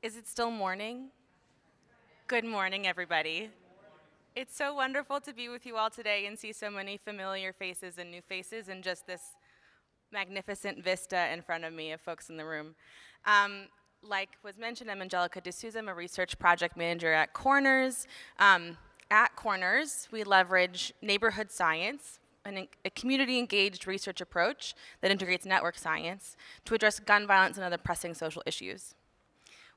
Is it still morning? Good morning, everybody. It's so wonderful to be with you all today and see so many familiar faces and new faces and just this magnificent vista in front of me of folks in the room. Um, like was mentioned, I'm Angelica D'Souza. I'm a research project manager at Corners. At Corners, we leverage neighborhood science, a community-engaged research approach that integrates network science to address gun violence and other pressing social issues.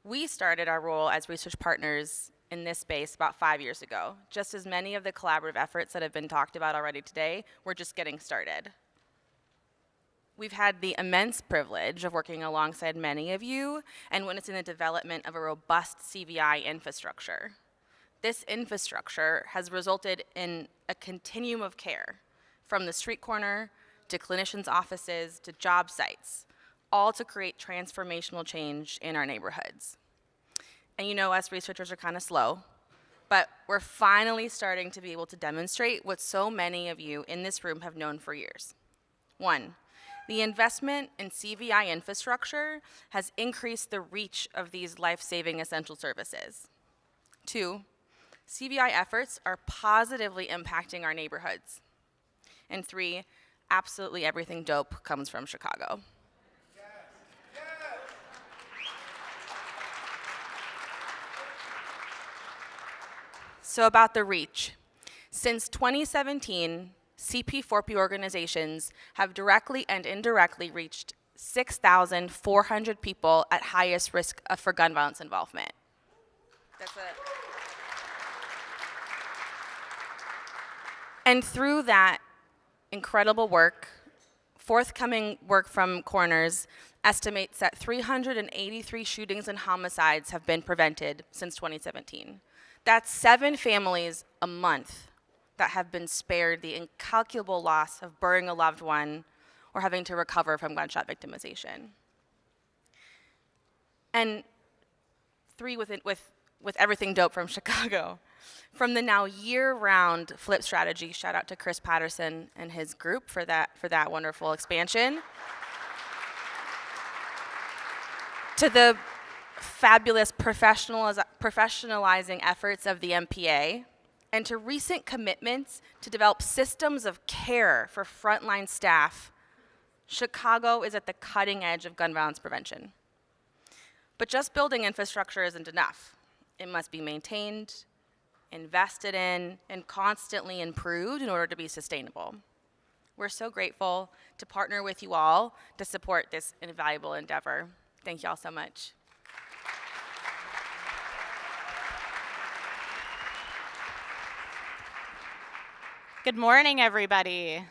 We started our role as research partners in this space about 5 years ago. Just as many of the collaborative efforts that have been talked about already today, we're just getting started. We've had the immense privilege of working alongside many of you and witnessing the development of a robust CVI infrastructure. This infrastructure has resulted in a continuum of care, from the street corner to clinicians' offices to job sites, all to create transformational change in our neighborhoods. And you know, us researchers are kind of slow, but we're finally starting to be able to demonstrate what so many of you in this room have known for years. One, the investment in CVI infrastructure has increased the reach of these life-saving essential services. Two, CVI efforts are positively impacting our neighborhoods. And three, absolutely everything dope comes from Chicago. So about the reach. Since 2017, CP4P organizations have directly and indirectly reached 6,400 people at highest risk for gun violence involvement. That's it. And through that incredible work, forthcoming work from Corners estimates that 383 shootings and homicides have been prevented since 2017. That's 7 families a month that have been spared the incalculable loss of burying a loved one or having to recover from gunshot victimization. And 3, with everything dope from Chicago. From the now year-round FLIP strategy, shout out to Chris Patterson and his group for that wonderful expansion, to the fabulous professionalizing efforts of the MPA, and to recent commitments to develop systems of care for frontline staff, Chicago is at the cutting edge of gun violence prevention. But just building infrastructure isn't enough. It must be maintained, invested in, and constantly improved in order to be sustainable. We're so grateful to partner with you all to support this invaluable endeavor. Thank you all so much. Good morning, everybody.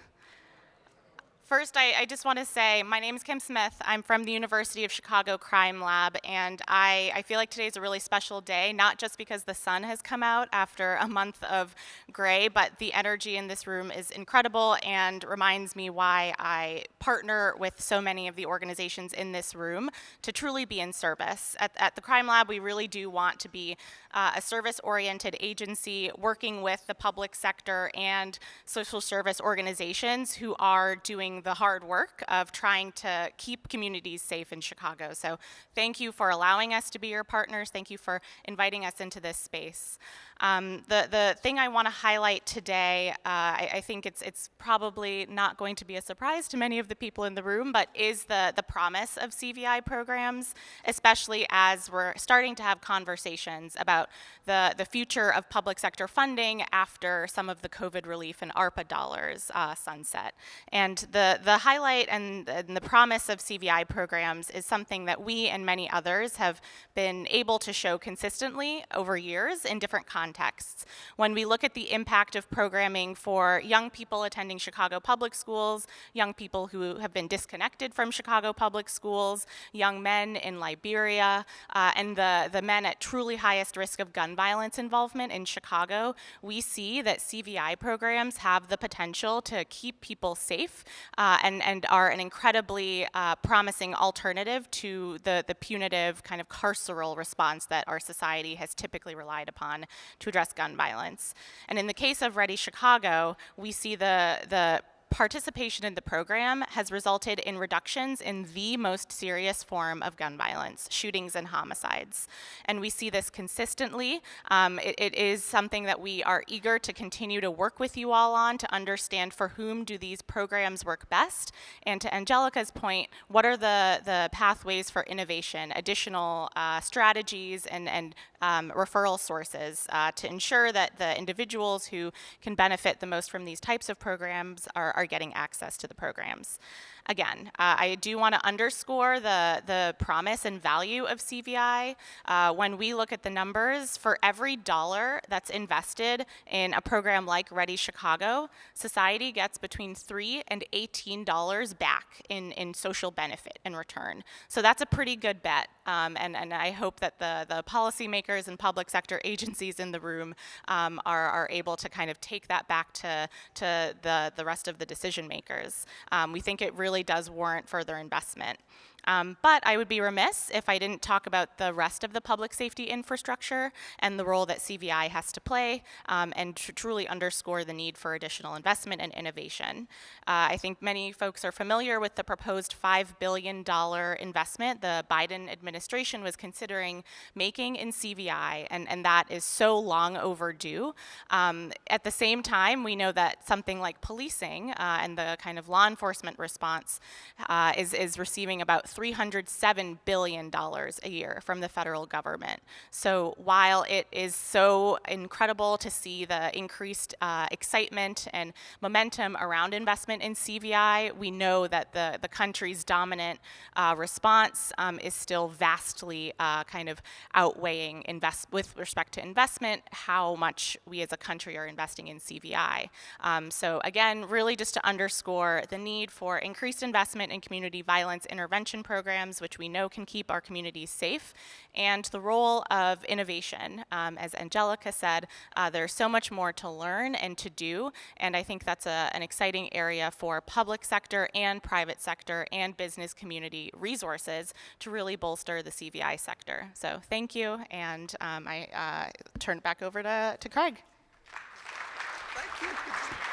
First, I just want to say, my name is Kim Smith. I'm from the University of Chicago Crime Lab, and I feel like today is a really special day, not just because the sun has come out after a month of gray, but the energy in this room is incredible and reminds me why I partner with so many of the organizations in this room to truly be in service. At the Crime Lab, we really do want to be a service-oriented agency working with the public sector and social service organizations who are doing the hard work of trying to keep communities safe in Chicago. So thank you for allowing us to be your partners. Thank you for inviting us into this space. The thing I want to highlight today, I think it's probably not going to be a surprise to many of the people in the room, but is the promise of CVI programs, especially as we're starting to have conversations about the future of public sector funding after some of the COVID relief and ARPA dollars sunset. And the highlight and the promise of CVI programs is something that we and many others have been able to show consistently over years in different contexts. When we look at the impact of programming for young people attending Chicago public schools, young people who have been disconnected from Chicago public schools, young men in Liberia, and the men at truly highest risk of gun violence involvement in Chicago, we see that CVI programs have the potential to keep people safe and are an incredibly promising alternative to the punitive kind of carceral response that our society has typically relied upon to address gun violence. And in the case of Ready Chicago, we see the participation in the program has resulted in reductions in the most serious form of gun violence, shootings and homicides. And we see this consistently. It is something that we are eager to continue to work with you all on to understand for whom do these programs work best. And to Angelica's point, what are the pathways for innovation, additional strategies and referral sources to ensure that the individuals who can benefit the most from these types of programs are getting access to the programs. Again, I do want to underscore the promise and value of CVI. When we look at the numbers, for every dollar that's invested in a program like Ready Chicago, society gets between $3 and $18 back in social benefit in return. So that's a pretty good bet. And I hope that the policymakers and public sector agencies in the room are able to kind of take that back to the rest of the decision makers. We think it really does warrant further investment. But I would be remiss if I didn't talk about the rest of the public safety infrastructure and the role that CVI has to play, and truly underscore the need for additional investment and innovation. I think many folks are familiar with the proposed $5 billion investment the Biden administration was considering making in CVI, and that is so long overdue. At the same time, we know that something like policing and the kind of law enforcement response is receiving about $307 billion a year from the federal government. So while it is so incredible to see the increased excitement and momentum around investment in CVI, we know that the country's dominant response is still vastly kind of outweighing with respect to investment, how much we as a country are investing in CVI. So again, really just to underscore the need for increased investment in community violence intervention programs, which we know can keep our communities safe, and the role of innovation. As Angelica said, there's so much more to learn and to do, and I think that's an exciting area for public sector and private sector and business community resources to really bolster the CVI sector. So thank you, and I turn it back over to Craig. Thank you.